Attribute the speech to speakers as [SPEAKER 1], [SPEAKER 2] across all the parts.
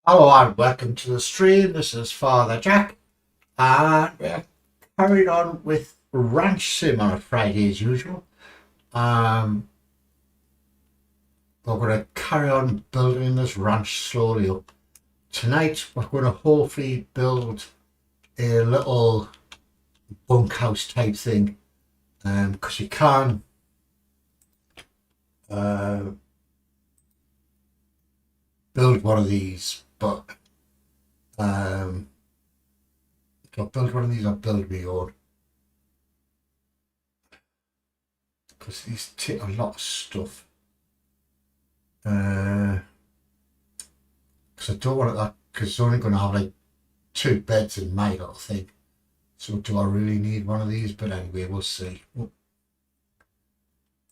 [SPEAKER 1] Hello and welcome to the stream. This is Father Jack, and we're carrying on with Ranch Sim on a Friday as usual. We're going to carry on building this ranch slowly up. Tonight we're going to hopefully build a little bunkhouse type thing, because you can build one of these, but I'll build one of these or build my own, because these take a lot of stuff. Because I don't want that, because it's only going to have like 2 beds in my little thing. So do I really need one of these? But anyway, we'll see.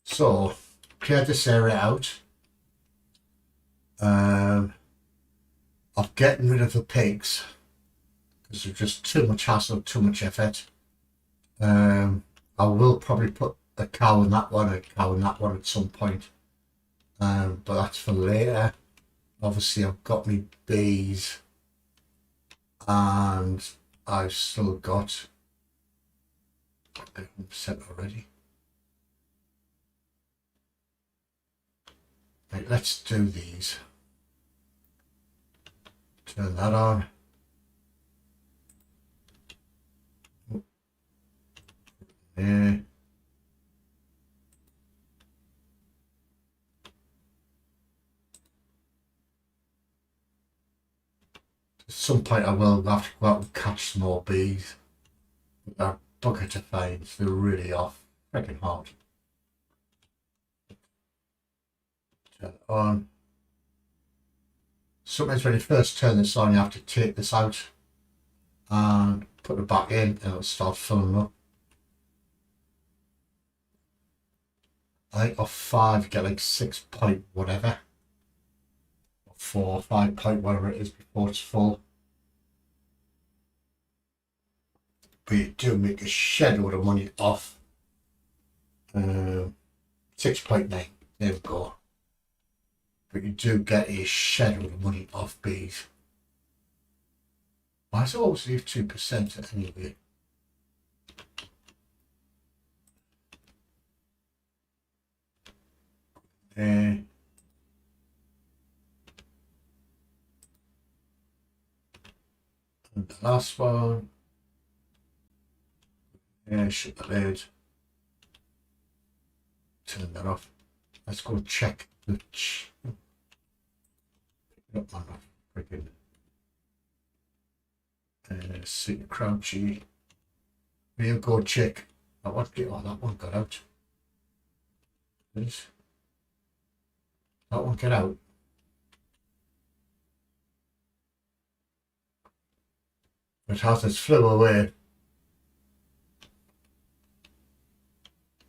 [SPEAKER 1] So clear this area out. I'm getting rid of the pigs because they're just too much hassle, too much effort. I will probably put a cow in that one, a cow in that one at some point. But that's for later. Obviously I've got me bees, and I've still got set already. Right, let's do these. Turn that on. Yeah. At some point I will have to go out and catch some more bees. They're bugger to find. They're really off. Freaking hard. Turn it on. Sometimes when you first turn this on, you have to take this out and put it back in, and it'll start filling up. I think off 5 you get like 6 point whatever, or 4 or 5 point whatever it is before it's full. But you do make a shed load of money off 6.9. There we go. But you do get a shed load of money off bees. Why does it always leave 2% anyway? And the last one. Shut the lid. Turn that off. Let's go check the up on that freaking super crouchy. We'll go check. That one got out. Please. That one get out. It has, it flew away.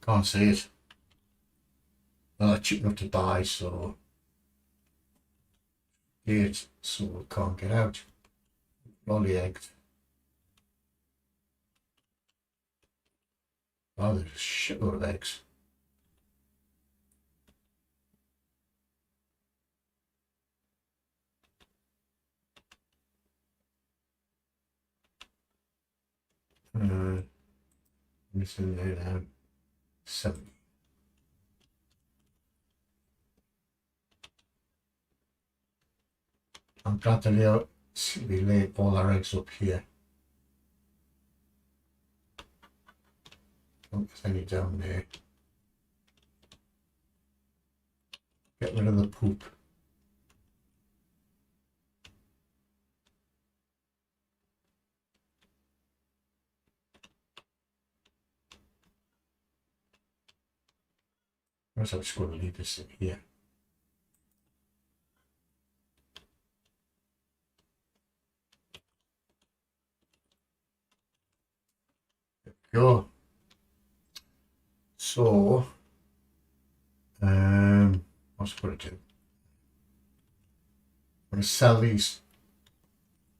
[SPEAKER 1] Can't see it. Well, they're cheap enough to buy, so it, so we can't get out. Lolly eggs. Oh, there's a shitload of eggs. Missing there now. 70. I'm glad to lay all our eggs up here. Don't there's any down there. Get rid of the poop. I'm just going to leave this in here. There we go. So, what's it going to do? I'm going to sell these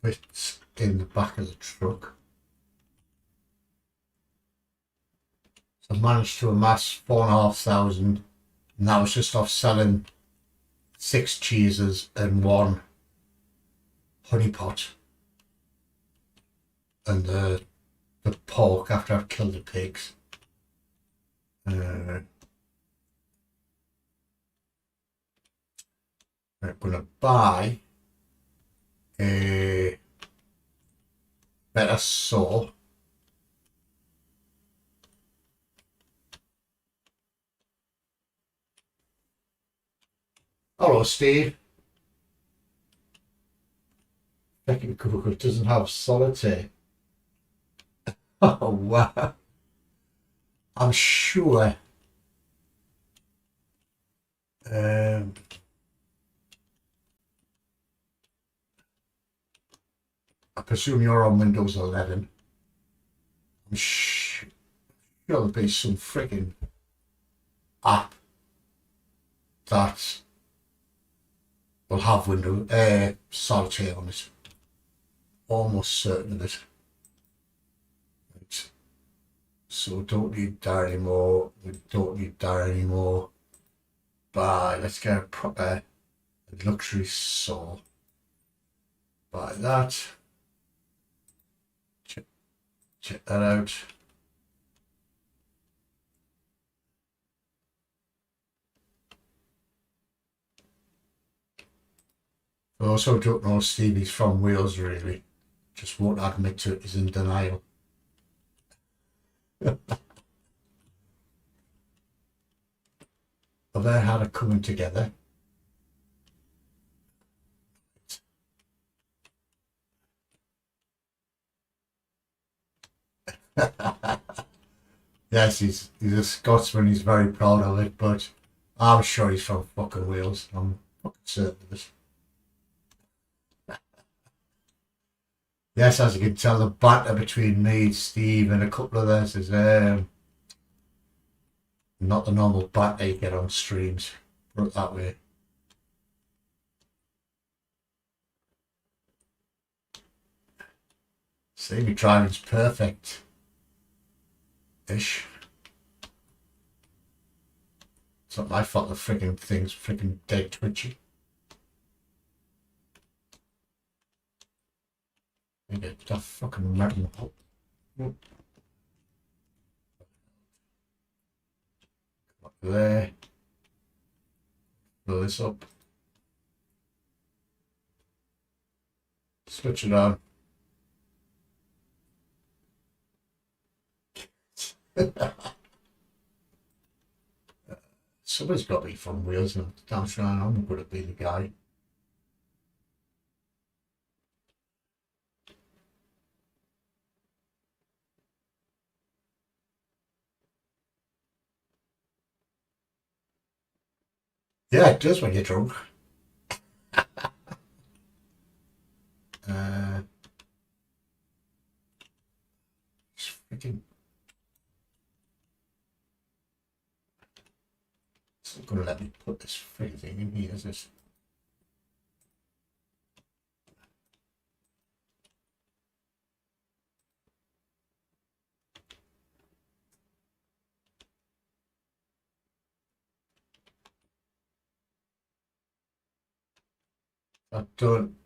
[SPEAKER 1] bits in the back of the truck. So I managed to amass 4,500, and that was just off selling 6 cheeses and 1 honey pot and the pork after I've killed the pigs. I'm going to buy a better saw. Hello, Steve. Second Google doesn't have solitaire. Oh, wow. I'm sure. I presume you're on Windows 11. I'm sure there'll be some frigging app that will have Windows solitaire on it. Almost certain of it. Right. So don't need that anymore. We don't need that anymore. But let's get a proper luxury saw. Buy that. Check that out. I also don't know Stevie's from Wales really. Just won't admit to it, he's in denial. Have they had a coming together? Yes, he's a Scotsman, he's very proud of it, but I'm sure he's from fucking Wales. I'm fucking certain of it. Yes, as you can tell, the banter between me, Steve, and a couple of others is not the normal banter you get on streams, put it that way. See, my driving's perfect. Ish. It's not my fault the frigging thing's frigging dead twitchy. You get that fucking metal. Up there. Fill this up. Switch it on. Somebody's got to be from Wales and damn sure I'm going to be the guy. Yeah, it does when you're drunk. It's freaking. It's not going to let me put this freaking thing in here, is this? I don't.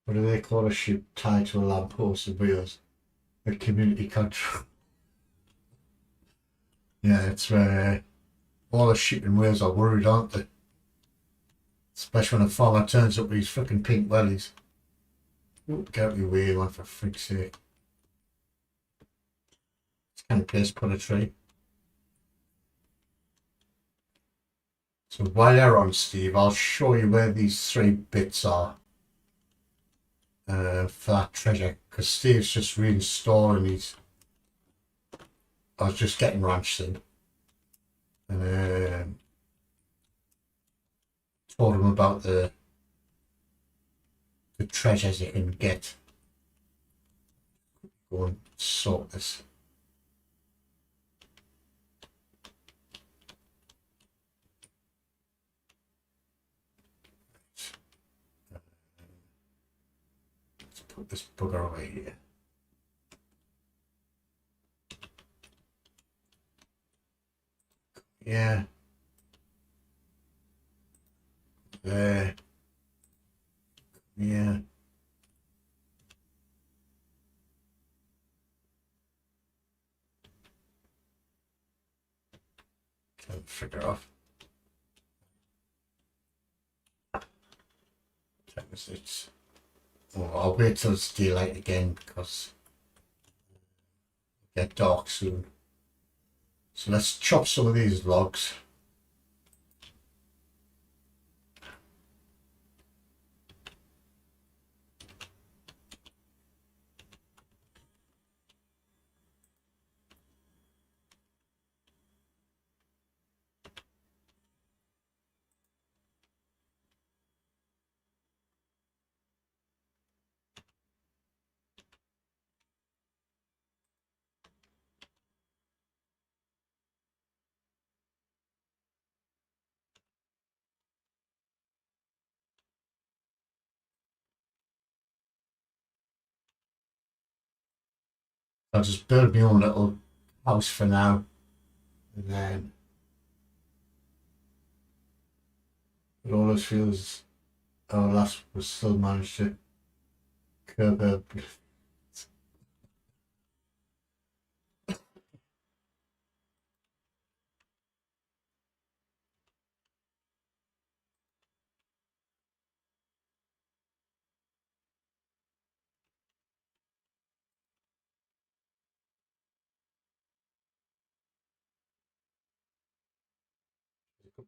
[SPEAKER 1] What do they call a ship tied to a lamppost in Wales? A community control. Yeah, it's where all the sheep in Wales are worried, aren't they? Especially when a farmer turns up with his fucking pink wellies. Get out of your way, man, for freak's sake. It's kind of place to put a tree. So while you're on, Steve, I'll show you where these 3 bits are for that treasure, because Steve's just reinstalling these. I was just getting ranched in. And told him about the treasures you can get. Go and sort this. Let's put this bugger away here. yeah. There. Yeah. Can't figure off. It's. Oh, I'll wait till it's daylight again because it get dark soon. So let's chop some of these logs. I'll just build my own little house for now, and then it always feels our last was still managed to curb her.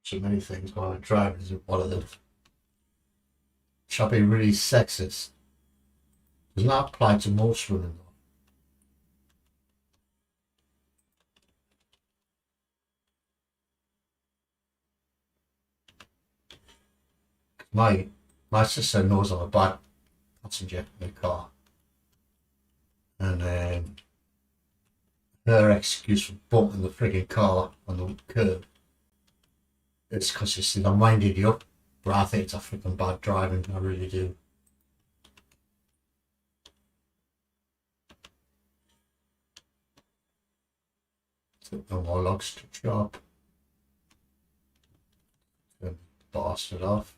[SPEAKER 1] So many things while I'm driving is one of them. Shall be really sexist. Does not apply to most women though. My sister knows I'm a bad passenger in a car, and her excuse for bumping the frigging car on the curb is because she said I'm winding you up, but I think it's a freaking bad driving. I really do. So no more logs to chop. Blast it off.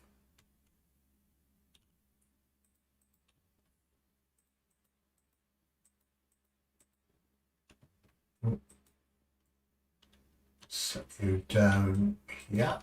[SPEAKER 1] Set you down here.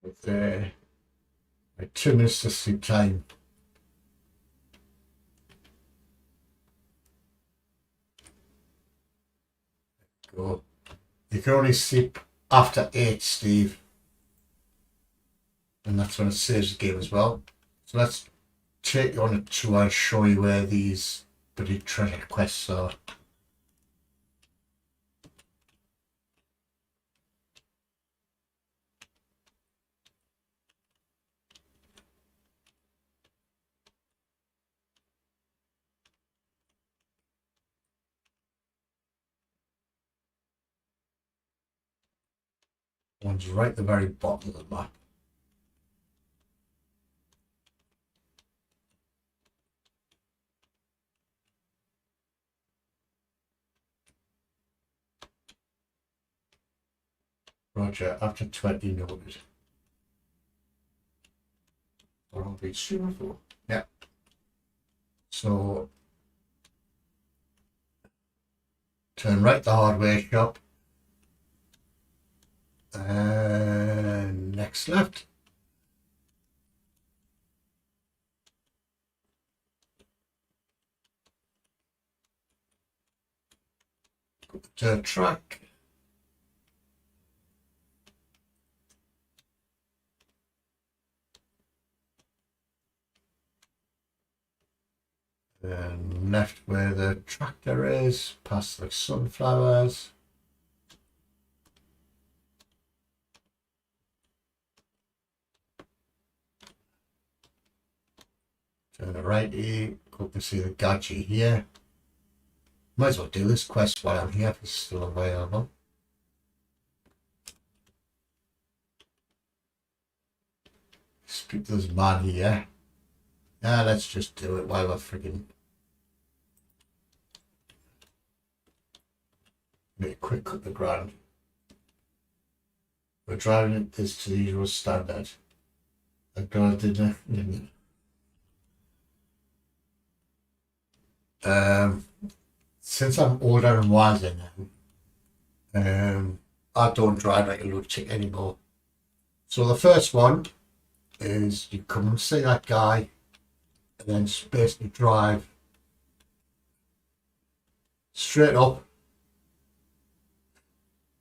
[SPEAKER 1] With my 2 minutes to sleep time. Go. You can only sleep after 8, Steve. And that's when it saves the game as well. So let's take you on a tour and show you where these bloody treasure quests are. One's right at the very bottom of the map. Roger, after 20 noted. Or I'll be sure. Yeah. So turn right the hardware shop. And next left. Go to track. And left where the tractor is, past the sunflowers. Turn to righty, go up and see the gadget here. Might as well do this quest while I'm here if it's still available. Speak to this man here. Yeah, let's just do it while we're freaking. Make a quick cut the ground. We're driving this to the usual standard. I'm gonna do that. Since I'm older and wiser now, I don't drive like a lunatic anymore. So the first one is you come and see that guy, and then basically drive straight up.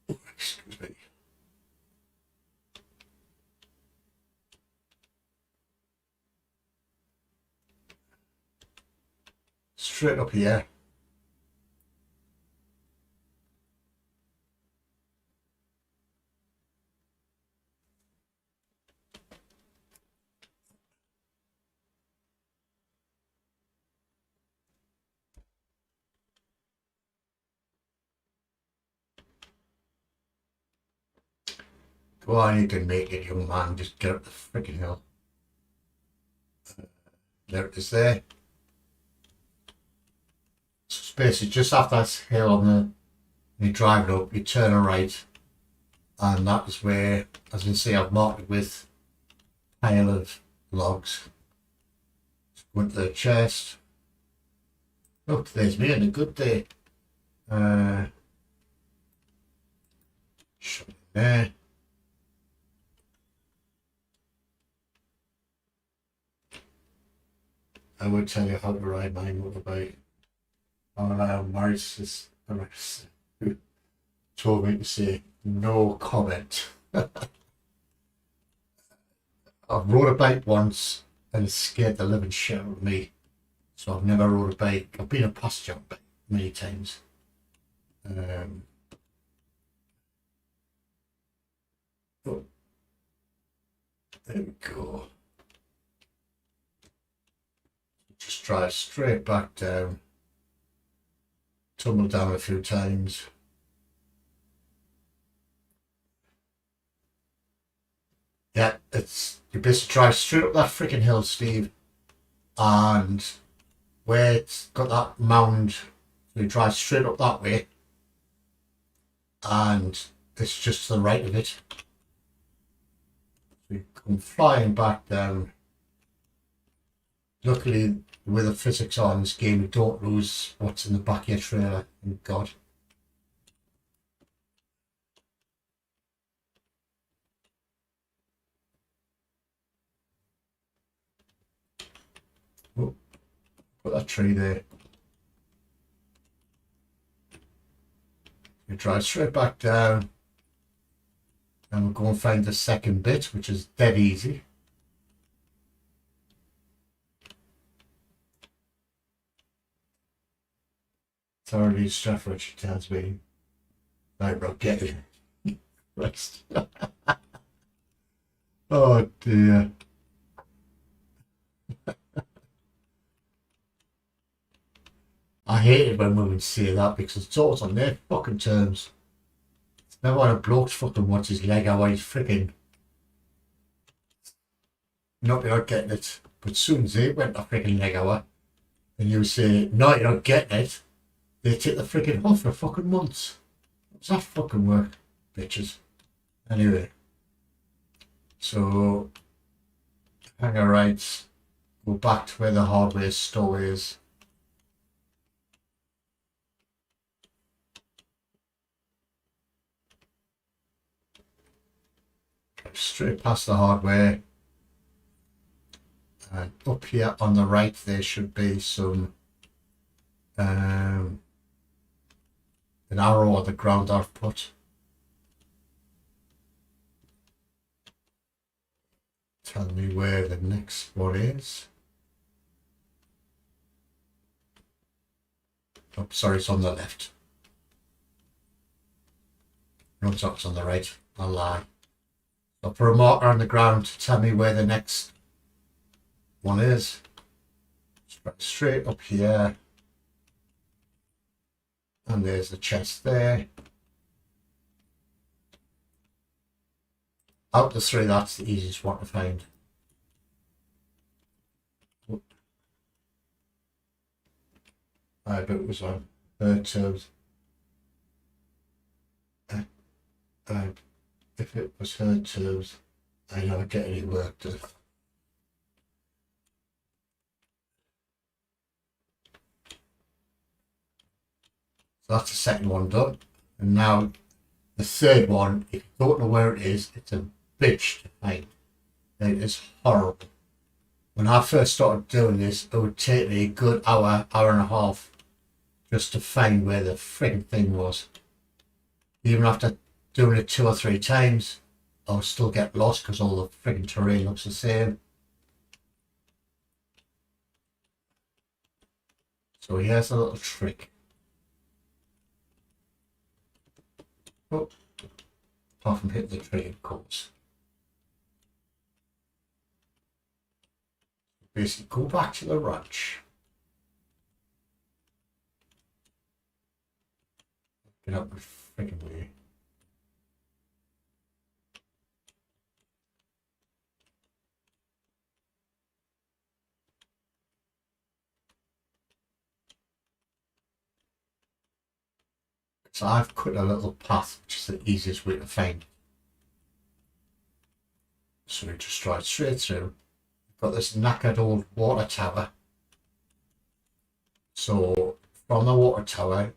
[SPEAKER 1] Excuse me. Straight up here. Go on, you can make it, young man. Just get up the freaking hill. There it is there. So it's basically just after that hill on the, you drive it up, you turn a right, and that is where, as you can see, I've marked it with a pile of logs. Just go into the chest. Look, there's me on a good day. Shut it there. I would tell you how to ride my motorbike. Maurice who told me to say no comment. I've rode a bike once and it scared the living shit out of me. So I've never rode a bike. I've been a passenger bike many times. Oh, there we go. Just drive straight back down. Tumble down a few times. Yeah, you basically drive straight up that freaking hill, Steve, and where it's got that mound, you drive straight up that way, and it's just to the right of it. So you come flying back down. Luckily, with the physics on this game, you don't lose what's in the back of your trailer. Thank God. Oh, put that tree there. You drive straight back down, and we'll go and find the second bit, which is dead easy. Thoroughly Stratford, she tells me. Right, bro, get it. Rest. Oh dear. I hate it when women say that because it's always on their fucking terms. It's never when a bloke's fucking wants his leg out, he's freaking not you're not getting it. But as soon as they went a freaking leg hour and you say, no, you're not getting it, they take the freaking off for fucking months. What's that fucking work, bitches? Anyway, so hang a right, go back to where the hardware store is. Straight past the hardware, and up here on the right there should be some an arrow or the ground I've put. Tell me where the next one is. Oh, sorry, it's on the left. No, it's on the right. I'll lie. I'll put a marker on the ground to tell me where the next one is. Straight up here, and there's the chest there. Out the three, that's the easiest one to find. I bet it was on her toes. If it was her toes, I never get any work done. So that's the second one done. And now the third one, if you don't know where it is, it's a bitch to find. It is horrible. When I first started doing this, it would take me a good hour, hour and a half just to find where the frigging thing was. Even after doing it 2 or 3 times, I would still get lost because all the frigging terrain looks the same. So here's a little trick. Oh, apart from hitting the tree, of course. Basically, go back to the ranch. Get up the friggin' way. So I've cut a little path, which is the easiest way to find. So we just drive straight through. We've got this knackered old water tower. So from the water tower,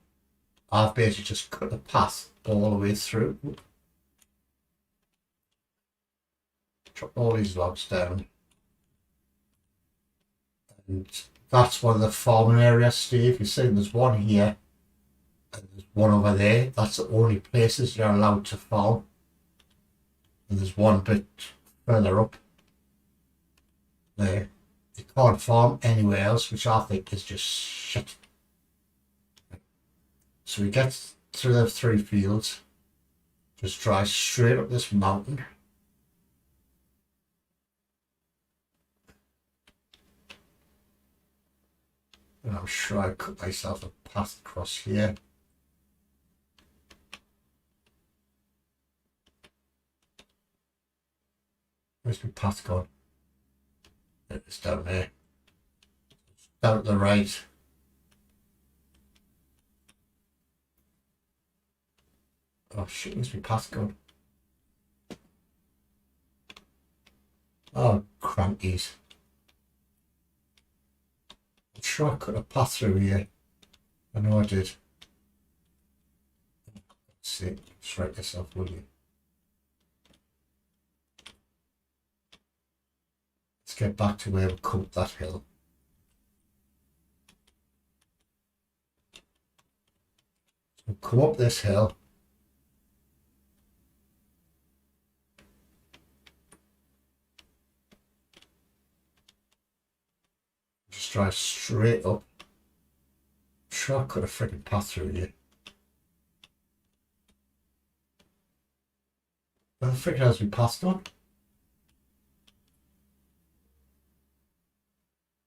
[SPEAKER 1] I've basically just cut the path all the way through. Chop all these logs down. And that's one of the farming areas, Steve. You see there's one here. And there's one over there. That's the only places you're allowed to farm. And there's one bit further up there. You can't farm anywhere else, which I think is just shit. So we get through the 3 fields, just drive straight up this mountain. And I'm sure I cut myself a path across here. Where's my path gone? It's down there. It's down to the right. Oh shit, where's my path gone? Oh, crankies. I'm sure I cut a path through here. I know I did. Let's see, just write this off, will you? Let's get back to where we come up that hill. So we'll come up this hill. Just drive straight up. I'm sure I cut a freaking path through here. Where the frick has my path gone?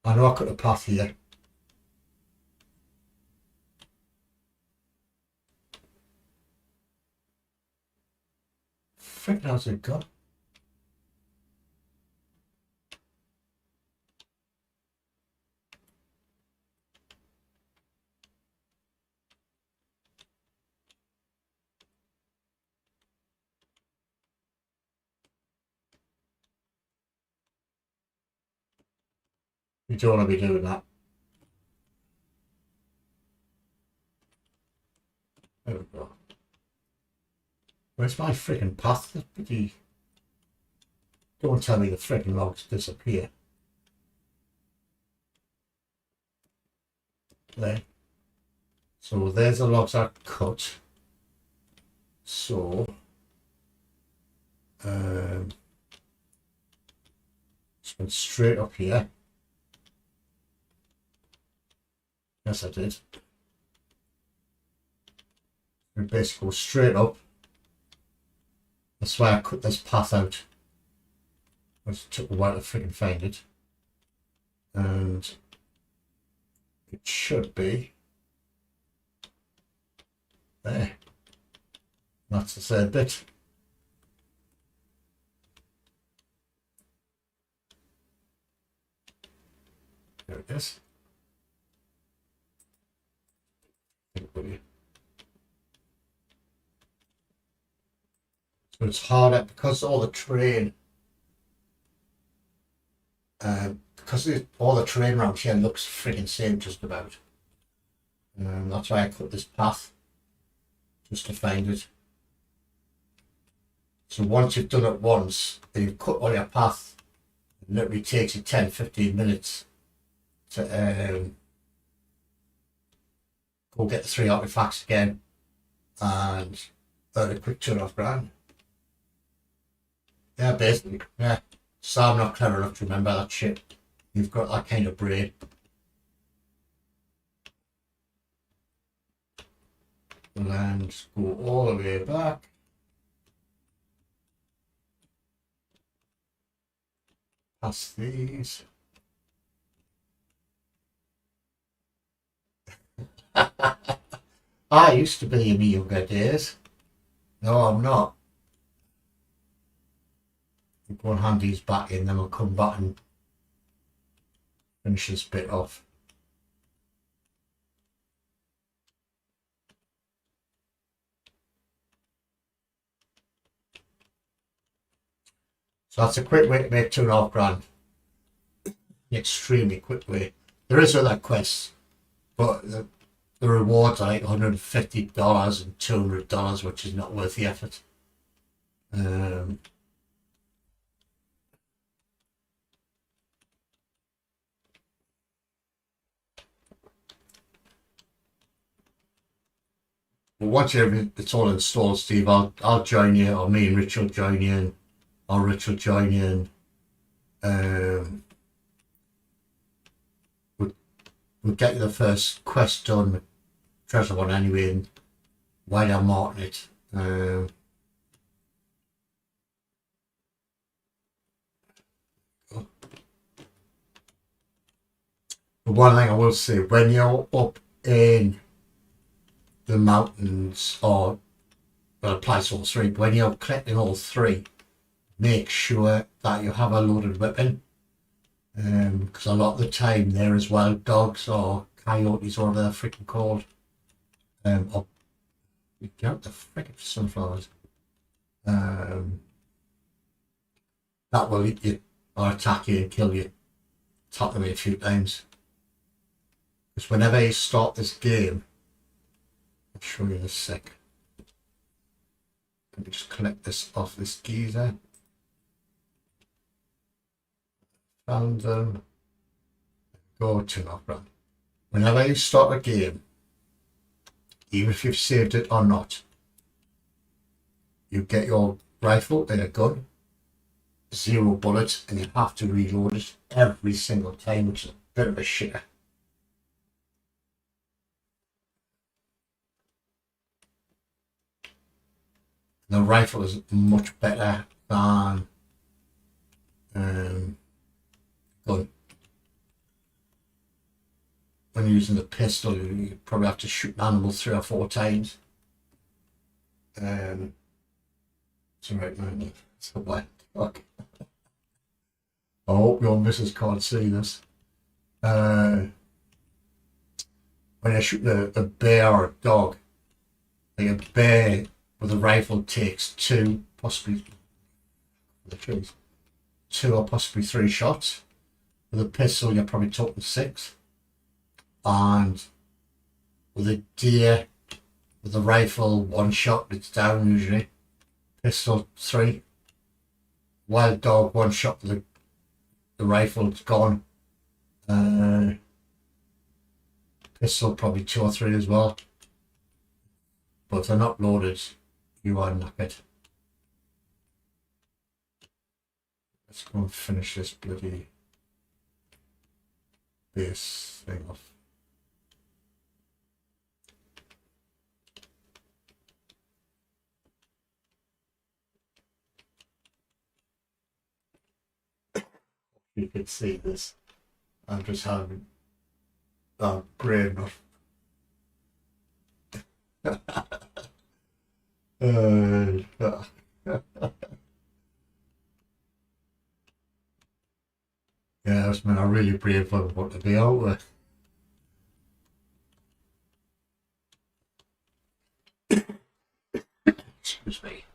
[SPEAKER 1] I know I cut a path here. Frick, how's it gone? You don't want to be doing that. There we go. Where's my freaking path? Don't tell me the freaking logs disappear. There. So there's the logs I cut. So just went straight up here. Yes, I did. We basically go straight up. That's why I cut this path out. It took a while to freaking find it. And it should be there. That's the third bit. There it is. So it's harder because all the terrain, all the terrain around here looks freaking same just about. That's why I cut this path, just to find it. So once you've done it once, and you've cut all your path, it literally takes you 10-15 minutes to go get the 3 artifacts again and earn a quick $2.5 grand. Yeah, basically, yeah. So I'm not clever enough to remember that shit. You've got that kind of brain. And go all the way back. Past these. I used to be in my younger days. No, I'm not. We'll go and hand these back in, then we'll come back and finish this bit off. So that's a quick way to make $2.5 grand. Extremely quick way. There is other quests, but the rewards are like $150 and $200, which is not worth the effort. Well, once it's all installed, Steve, I'll join you, or me and Rich will join you, and or Rich will join you, and we'll get you the first quest done, treasure one anyway, and while I'm marking it. The one thing I will say, when you're up in the mountains, or well, it applies to all three, but when you're collecting all three, make sure that you have a loaded weapon, because a lot of the time there as well, dogs or coyotes or whatever they're freaking called, or you get the freaking sunflowers, that will eat you or attack you and kill you. Tap them a few times, because whenever you start this game, I'll show you in a sec. Let me just collect this off this geezer. Found them. Go $2.5 grand. Whenever you start a game, even if you've saved it or not, you get your rifle and a gun, 0 bullets, and you have to reload it every single time, which is a bit of a shitter. The rifle is much better than gun. When you're using the pistol, you probably have to shoot an animal 3 or 4 times. It's alright, man. It's a wet fuck. I hope your missus can't see this. When you shoot a bear or a dog, like a bear with a rifle takes 2, possibly 2 or possibly 3 shots. With a pistol, you're probably talking 6. And with a deer, with a rifle, 1 shot, it's down usually. Pistol, 3. Wild dog, 1 shot with the rifle, it's gone. Pistol, probably 2 or 3 as well. But if they're not loaded, you are knackered. Let's go and finish this bloody base thing off. You could see this. I'm just having Oh, brain not. uh, yeah, that's been a really brave one what to be out with. Excuse me.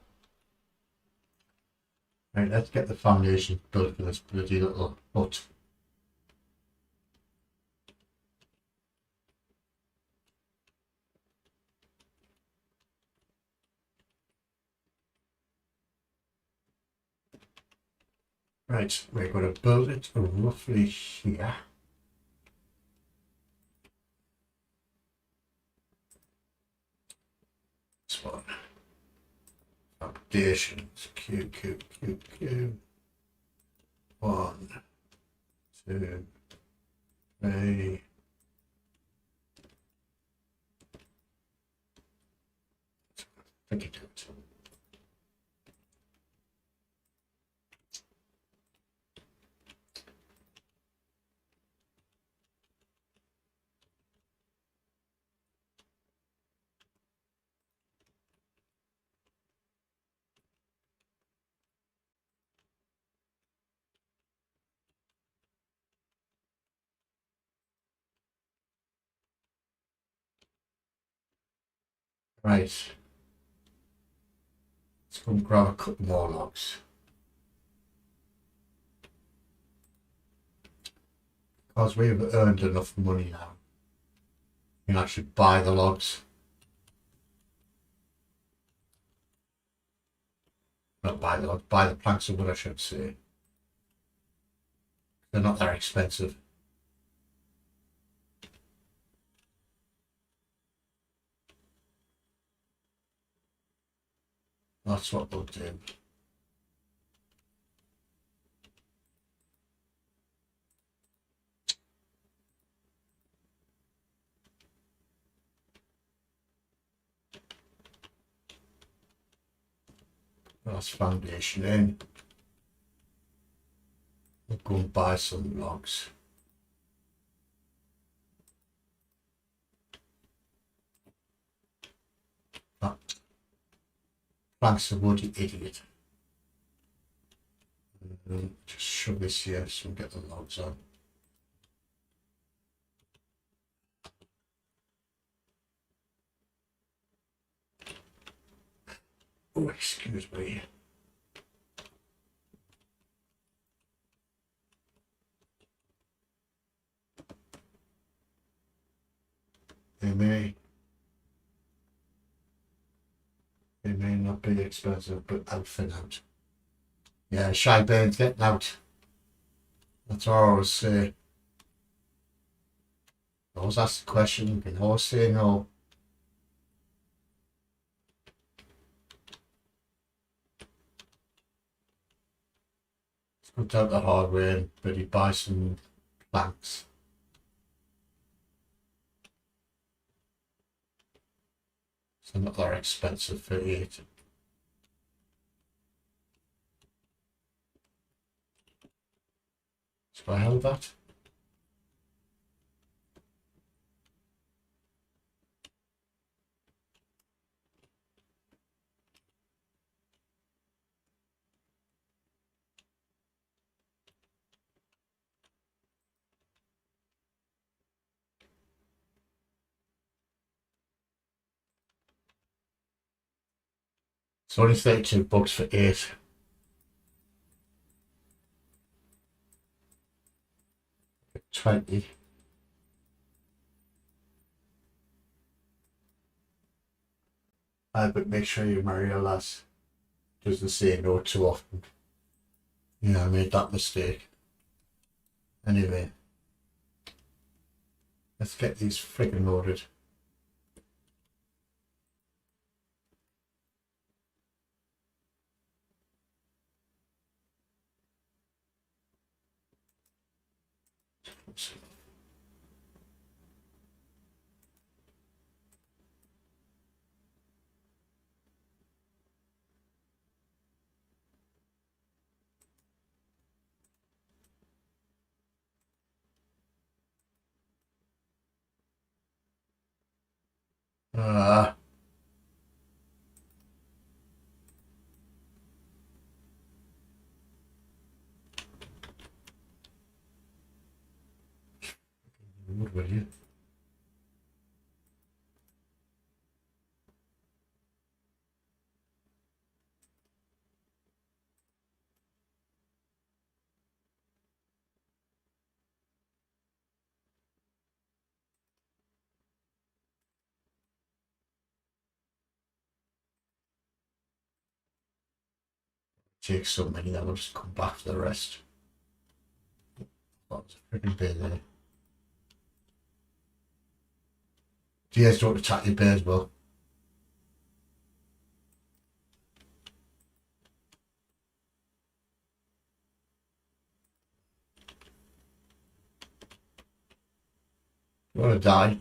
[SPEAKER 1] Right, let's get the foundation built for this bloody little hut. Right, we're going to build it roughly here. This one. Foundations. Q, Q, Q, Q. 1, 2, 3. I think it did. Right. Let's go and grab a couple more logs. Because we've earned enough money now. You can actually buy the logs. Not buy the logs, buy the planks of wood, I should say. They're not that expensive. That's what we'll do. That's foundation in. We'll go and buy some logs. Ah, planks of wood, you idiot. Just shove this here so we get the logs on. Oh, excuse me. They may not be expensive, but I'll fin out. Yeah, shy birds getting out. That's all I always say. I always ask the question, you can always say no. Let's go down the hard way but you buy some planks. So not that expensive for it. So I held that. It's only $32 for 8. $20. But make sure you marry a lass. Doesn't say no too often. Yeah, I made that mistake. Anyway, let's get these friggin' loaded. Oops. wood, will you? Take so many that will just come back for the rest. That was a freaking bear there. Deers don't attack your bears well. You want to die?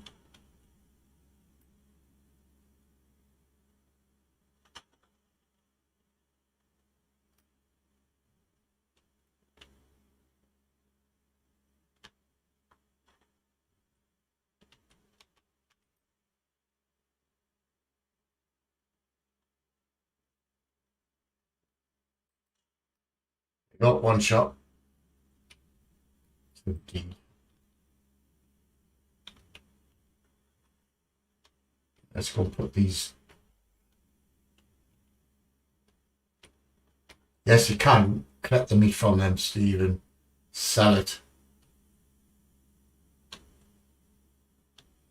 [SPEAKER 1] You got one shot. 15. Let's go and put these. Yes, you can collect the meat from them, Steve, and sell it.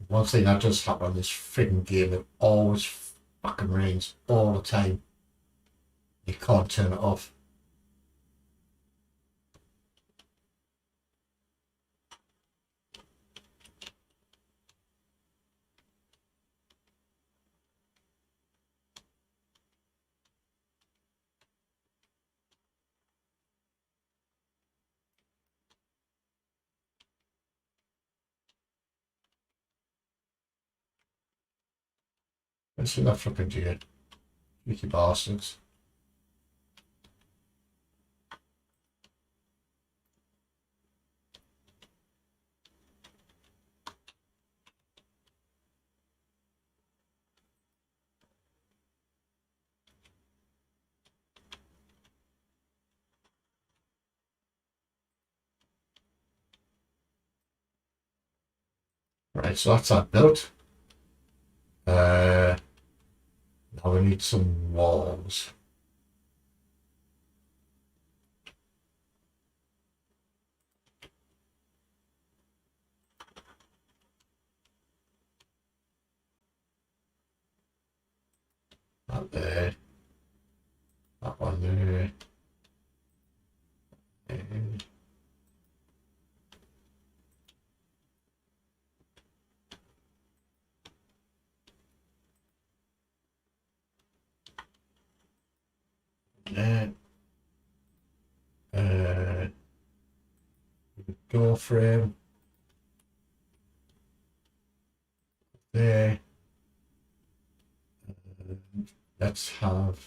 [SPEAKER 1] One thing that does happen on this frigging game, it always fucking rains all the time. You can't turn it off. Let's see that fucking deer. Cheeky bastards. Right, so that's that built. Now we need some walls. That there. That one there. And there. Door frame. There. Let's have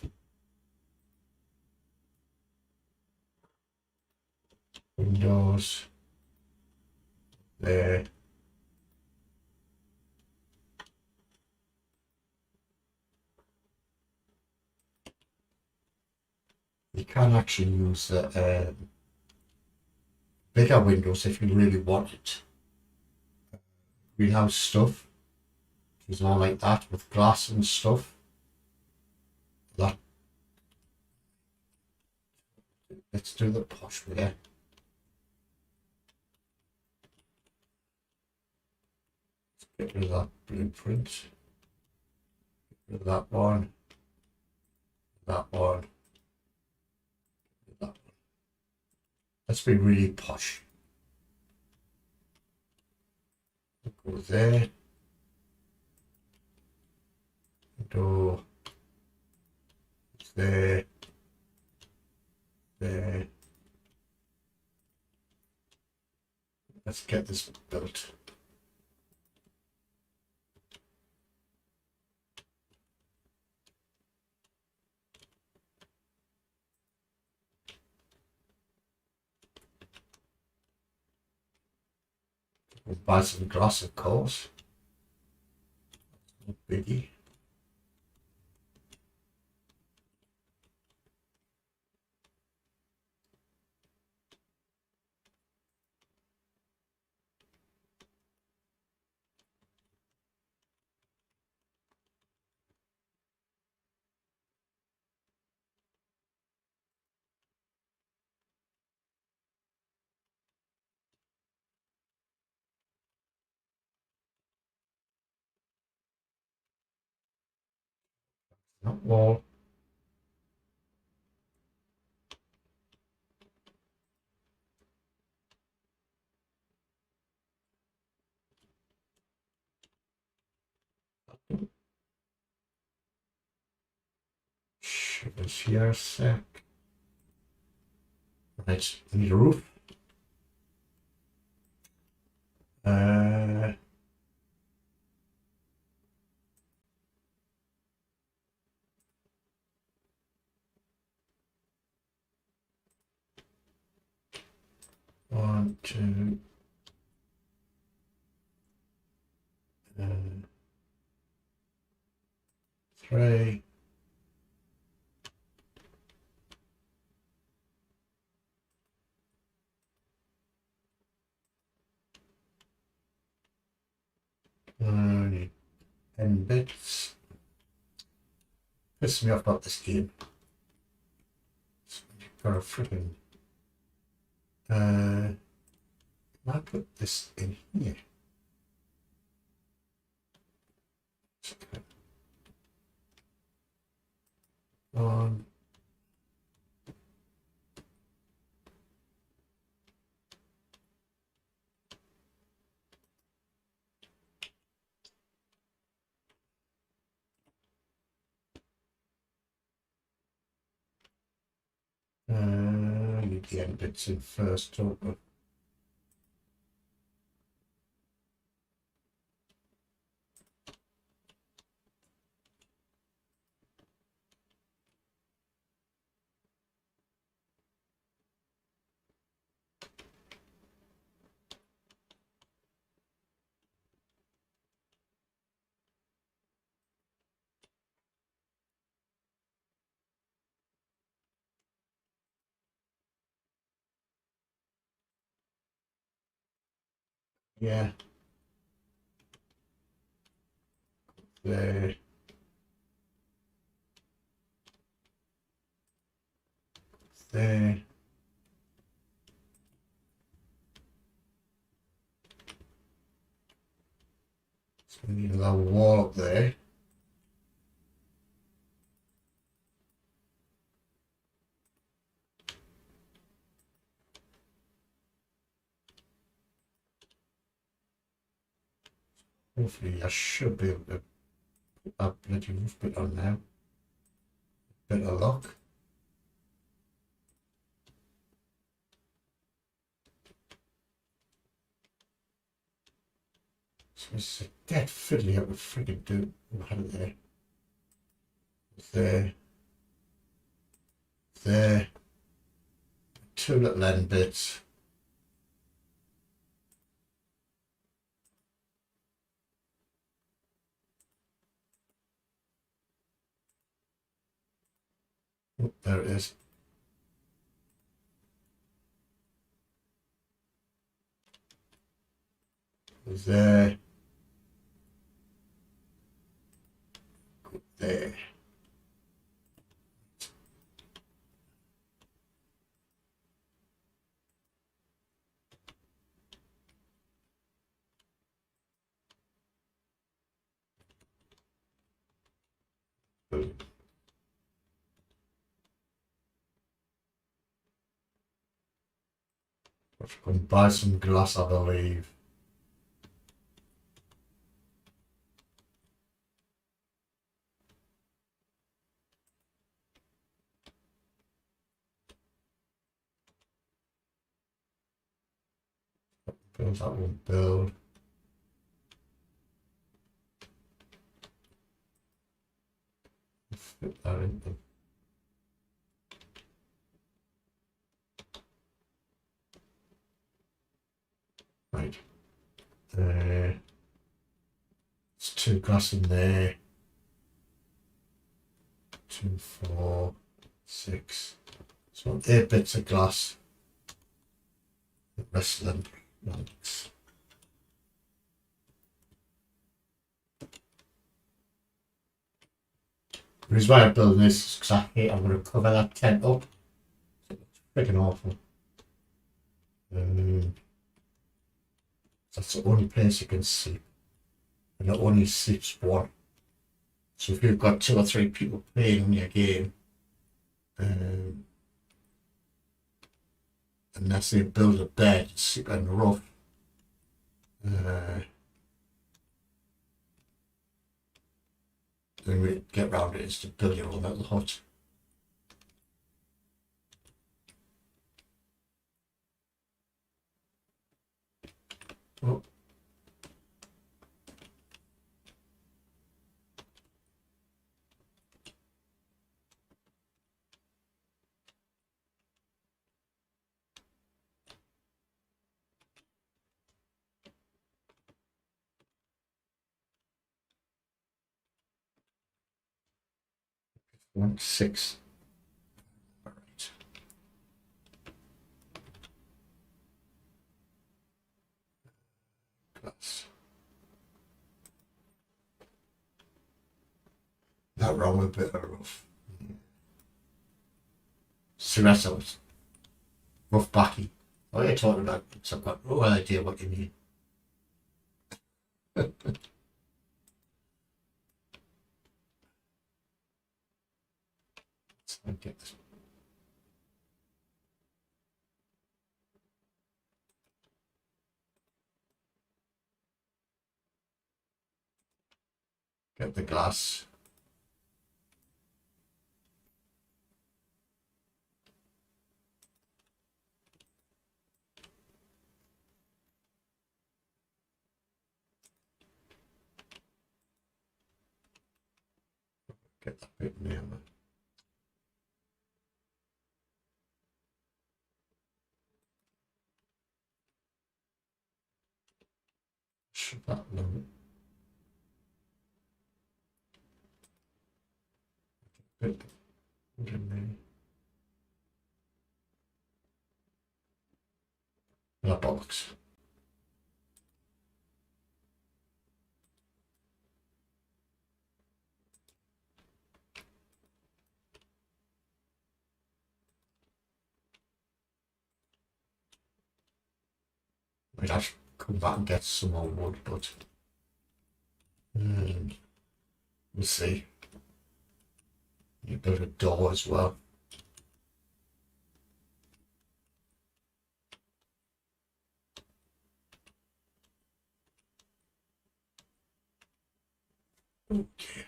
[SPEAKER 1] windows there. You can actually use the bigger windows if you really want it. Greenhouse stuff, which is all like that with glass and stuff. That. Let's do the posh there. Get rid of that blueprint. Get rid of that one. That one. That one. Let's be really posh. Go there. Go there. There. Let's get this built. We'll buy some grass, of course. No biggie. That wall. Shivers here a sec. Right, we need a roof. One, two, three. Need 10 bits. Pisses me off about this game. Got a freaking. Can I put this in here? One. Need the end bits in first, don't we? Yeah. There. There. So we need another wall up there. Hopefully I should be able to put that bloody roof bit on now. Bit of luck. So it's a dead fiddly out with friggin' do had it there. There. There. Two little end bits. Oh, there it is. There. There. Boom. I should go and buy some glass, I believe. Build that one, build. Fit that in. Right. There. It's two glass in there. 2, 4, 6. So 8 bits of glass. The rest of them planks. The reason why I'm building this is because I hate I'm going to cover that tent up. It's freaking awful. That's the only place you can sleep. And it only sleeps one. So if you've got 2 or 3 people playing on your game, um, unless they build a bed, sleep on the roof, then we get round it is to build your own little hut. Oh. One, 6. All right. That's not wrong with a bit of a roof. Serratos. Rough backy. Oh, you're talking about, so I've got no idea what you mean. Let's get this. Get the glass. Get that bit in there. Shut that low. Bit in there. That box. We'd have to come back and get some more wood, but we'll see. You build a door as well. Okay.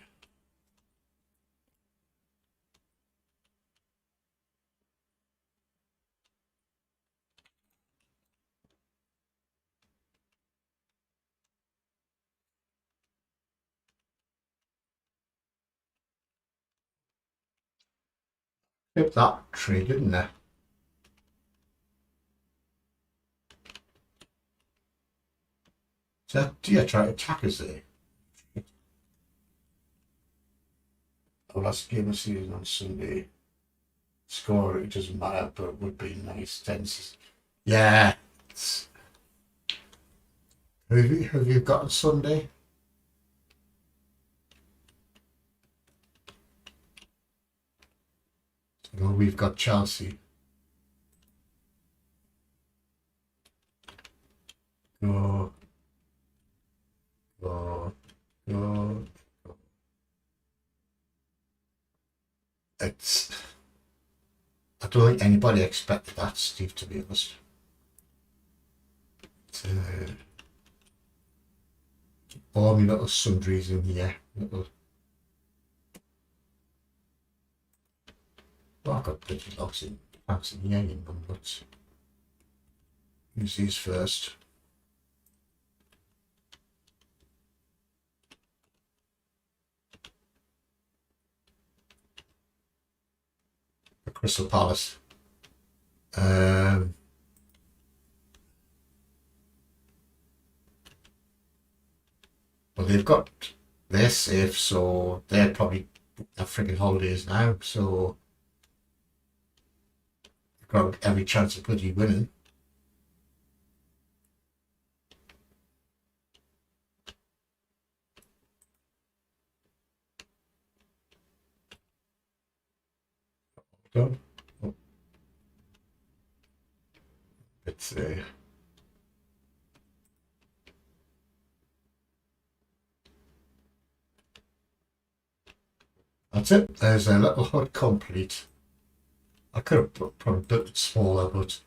[SPEAKER 1] Hit that tree, didn't they? Is that deer trying to attack us there? The last game of season on Sunday. Score, it doesn't matter, but it would be nice. Yeah. Have you got on Sunday? Well, we've got Chelsea. Go. Go. Go. It's. I don't think anybody expected that, Steve, to be honest. All my little sundries in here. Well, I've got pretty lots in plants in here, but use these first. The Crystal Palace. Well, they're safe, so they're probably their freaking holidays now, so they've got every chance of bloody winning. Done. Oh. It's That's it. There's a little hut complete. I could have probably built it smaller, but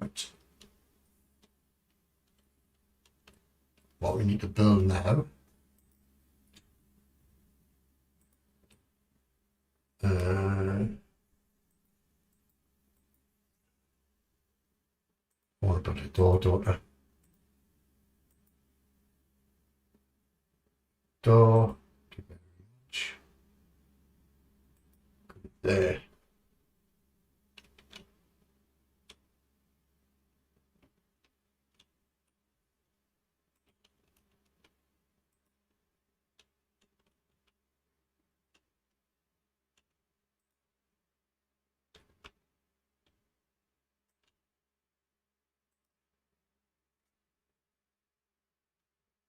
[SPEAKER 1] right. What we need to build now. I want to build a door, don't I? Door. There.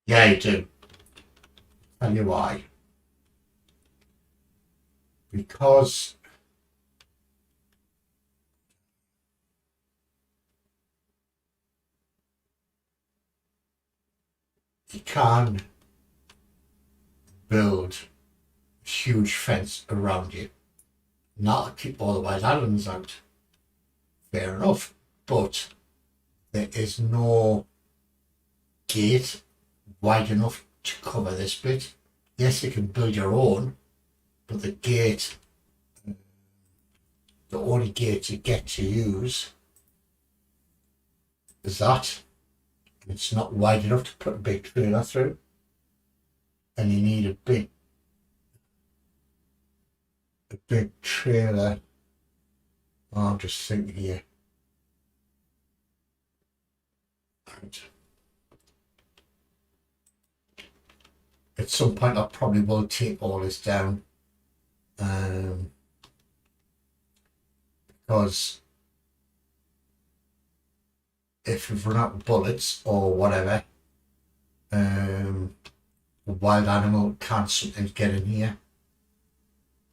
[SPEAKER 1] Yeah, you do. Tell you why. Because you can build a huge fence around you. Not to keep all the wild animals out. Fair enough. But there is no gate wide enough to cover this bit. Yes, you can build your own, but the gate, the only gate you get to use is that. It's not wide enough to put a big trailer through, and you need a big trailer. Oh, I'm just thinking here. Right. At some point, I probably will take all this down, because if you've run out of bullets or whatever, a wild animal can't sometimes get in here.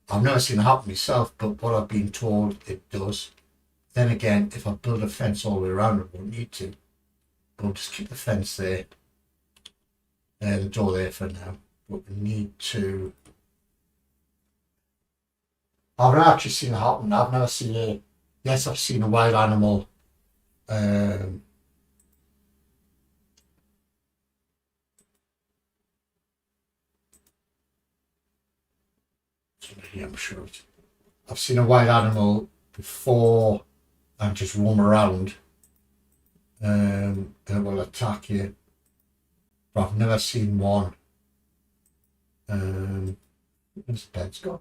[SPEAKER 1] I've never seen it happen myself, but what I've been told it does. Then again, if I build a fence all the way around, I won't need to. But we'll just keep the fence there, the door there for now. But we need to. I've not actually seen it happen. I've never seen a. Yes, I've seen a wild animal. I'm sure I've seen a wild animal before and just roam around, and it will attack you. But I've never seen one. Where's the bed's gone?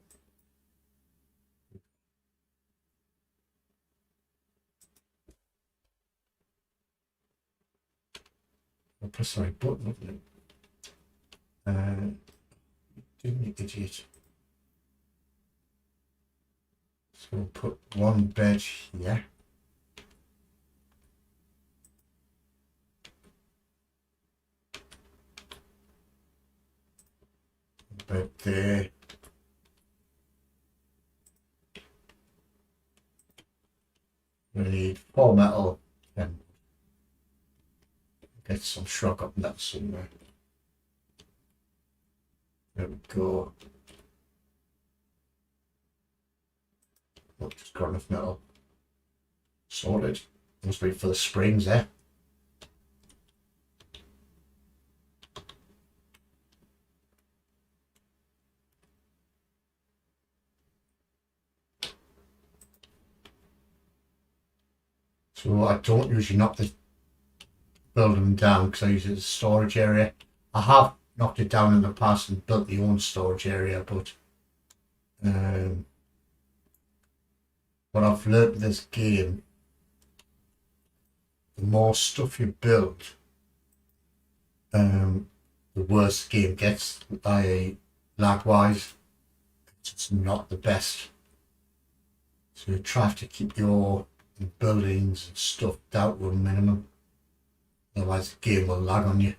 [SPEAKER 1] I pressed the right button, didn't you, idiot? So we'll put one bed here. Bed there. We need 4 metal and get some shrug up in that somewhere. There we go. Look, just got enough metal. Sorted. Must be for the springs there. So I don't usually knock the building down because I use it as a storage area. I have knocked it down in the past and built the own storage area, but what I've learned with this game, the more stuff you build, the worse the game gets, i.e. lag-wise. It's just not the best. So you try to keep your buildings and stuff down to a minimum. Otherwise the game will lag on you.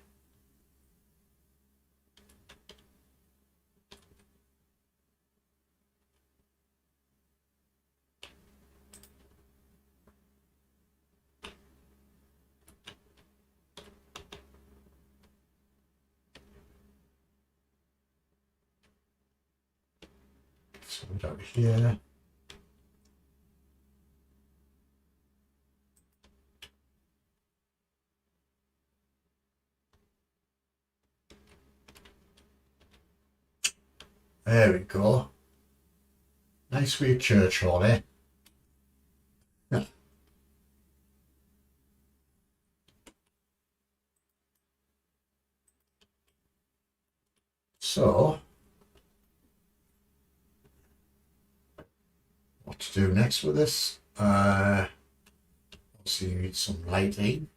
[SPEAKER 1] down to here. There we go. Nice wee church hall, eh? Yeah. So, what to do next with this? Obviously, you need some lighting.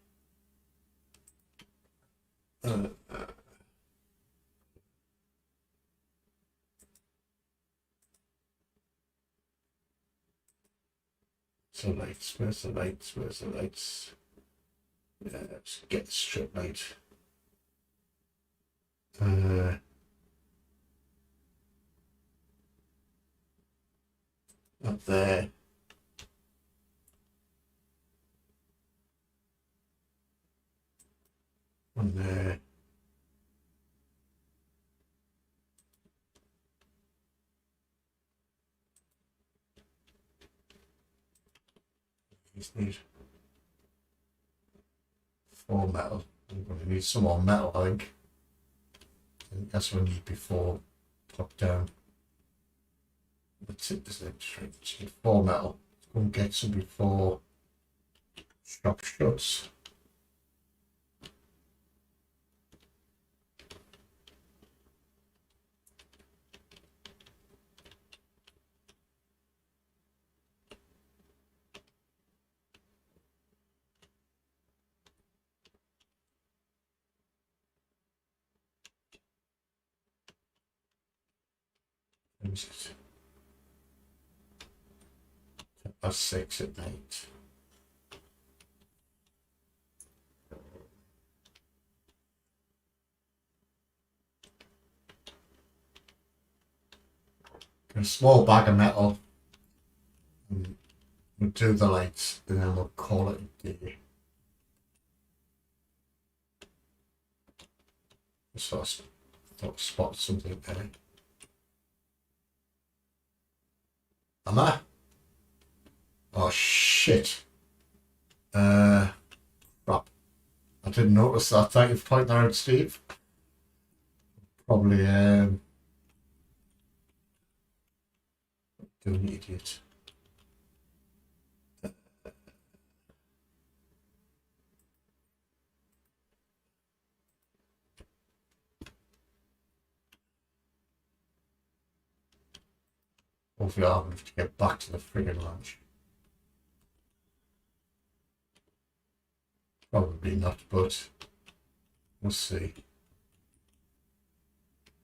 [SPEAKER 1] So lights, where's the lights? Where's the lights? Yeah, let's get the strip light. Up there. One there. Just need 4 metal. I'm going to need some more metal, I think. That's what I need before top down. That's it, isn't it? Just need 4 metal. Let's go and get some before shop shuts. That's 6 at night. A small bag of metal. And we'll do the lights and then we'll call it a day. So I thought spot something there. Am I? Oh shit. Crap. I didn't notice that. Thank you for pointing that out, Steve. Probably do an idiot. Hopefully I'll have to get back to the friggin' lunch. Probably not, but we'll see.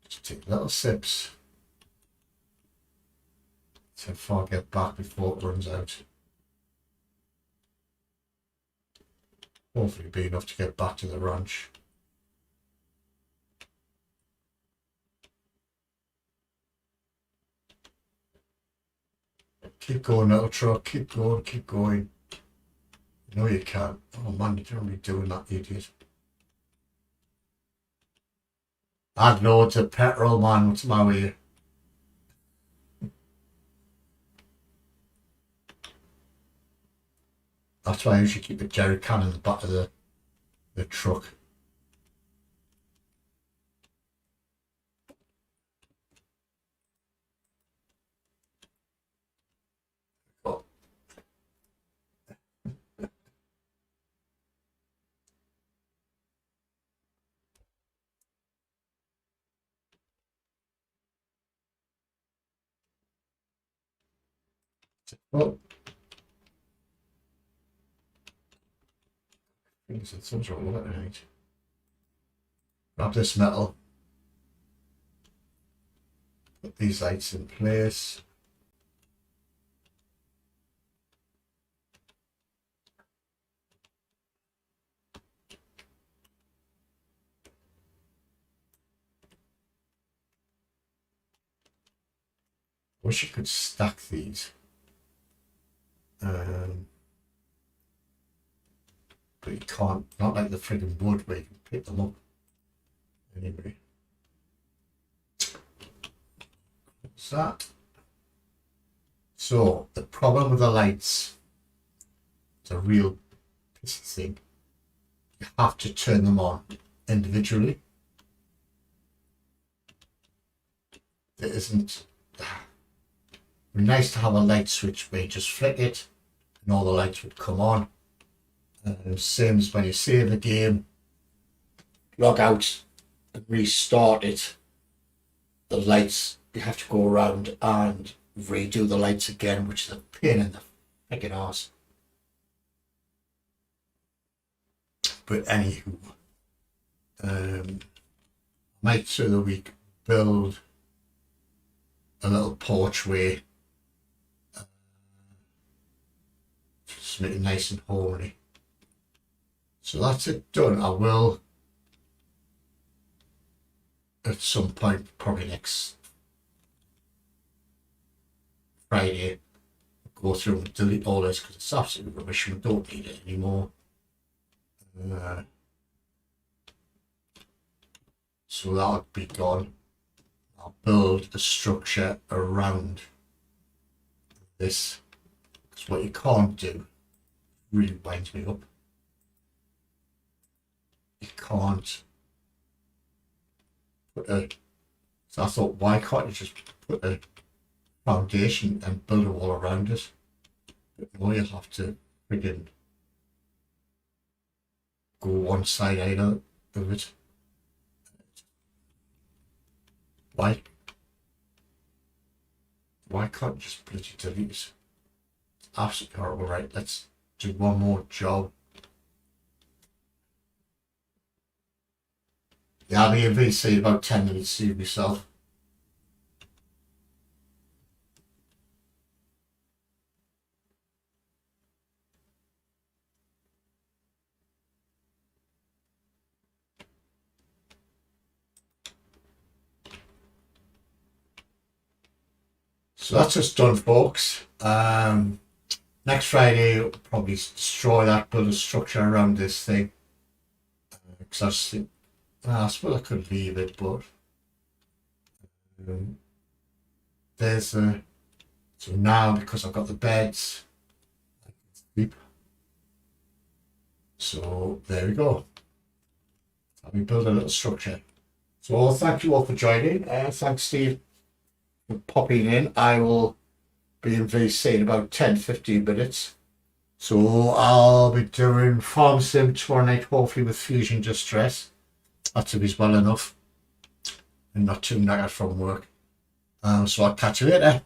[SPEAKER 1] Just take little sips so far I get back before it runs out. Hopefully be enough to get back to the ranch. Keep going, little truck, keep going, keep going. No, you can't. Oh man, you don't be doing that, idiot. Add loads of petrol, man. What's my way? That's why I usually keep a jerry can in the back of the truck. Oh. Oh. Fingers and thumbs are all over it. Grab this metal. Put these lights in place. Wish you could stack these. But you can't, not like the friggin' wood where you can pick them up. Anyway. What's that? So the problem with the lights, it's a real pissy thing. You have to turn them on individually. There isn't. It'd be nice to have a light switch where you just flick it and all the lights would come on. Same as when you save a game, log out and restart it. The lights, you have to go around and redo the lights again, which is a pain in the freaking arse. But anywho, I might through the week build a little porchway, just make it nice and homely. So that's it done. I will at some point, probably next Friday, go through and delete all this because it's absolutely rubbish. We don't need it anymore. So that'll be gone. I'll build a structure around this, because what you can't do really winds me up. You can't put a, so I thought, why can't you just put a foundation and build a wall around it? But no, you have to friggin' go one side either of it. Why can't you just bloody delete it? It's absolutely horrible. Right, let's do one more job. Yeah, I'll be in VC in about 10 minutes to see myself. So that's just done, folks. Next Friday, I'll probably destroy that, build a structure around this thing. Because I suppose I could leave it, but there's a. So now, because I've got the beds, I can sleep. So there we go. I'll be building a little structure. So thank you all for joining. Thanks, Steve, for popping in. I will be in VC in about 10-15 minutes. So I'll be doing Farm Sim tomorrow night, hopefully with Fusion Distress. That should be well enough and not too knackered from work. So I'll catch you later.